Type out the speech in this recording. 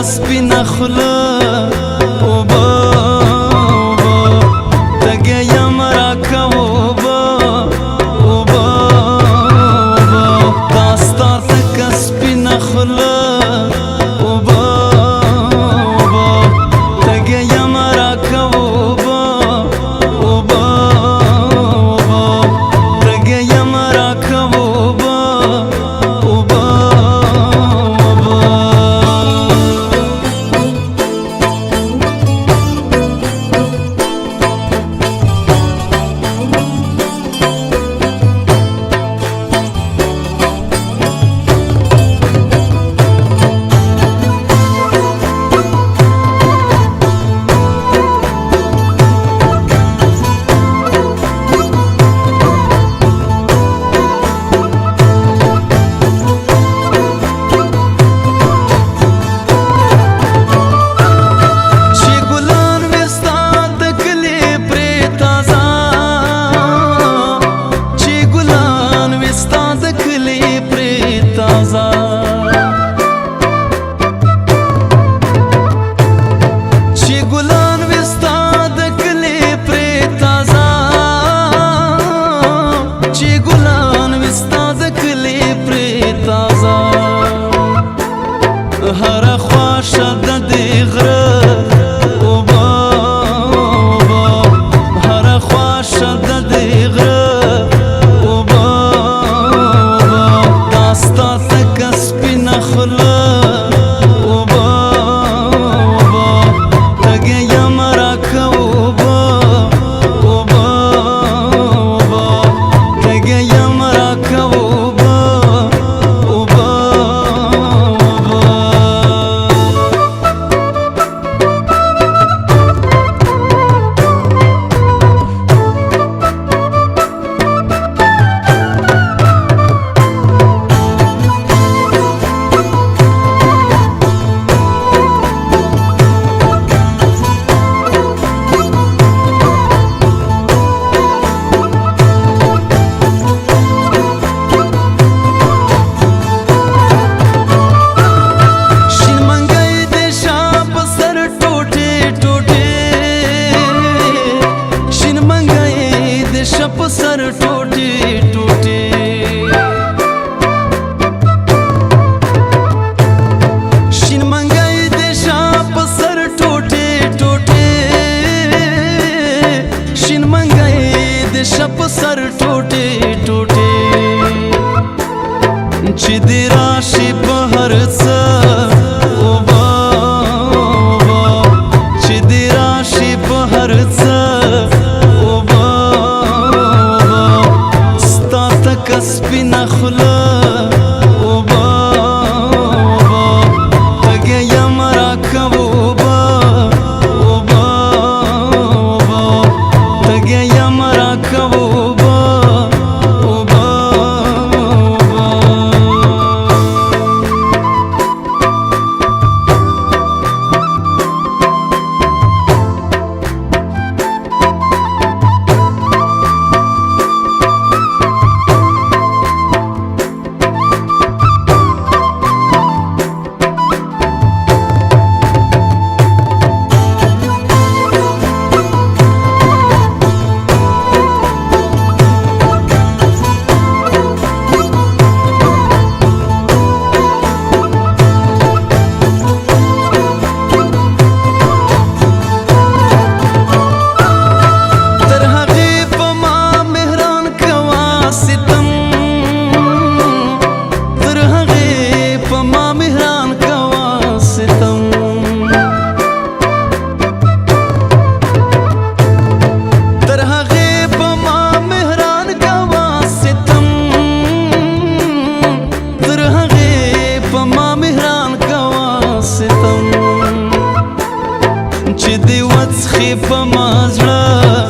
سپینا خوله اوبه تږی یم راکه اوبه دا ستا تکه سپینا خوله اوبه تږی یم راکه اوبه تږی یم راکه اوبه هر خواشه د دې غره اوبه هر خواشه د دې غره اوبه دا ستا تکه سپینه خوله اوبه تږی یم راکه اوبه تږی یم راکه اوبه شپ سر ټوټي ټوټي شین منګای د شپ سر ټوټي ټوټي شین منګای د شپ سر ټوټي ټوټي چې د راشي په هر څه اوبه چې د راشي په هر څه سپینا خوله اوبه تږی یم راکه اوبه تږی یم راکه اوبه چې دی وڅخي په ما زړه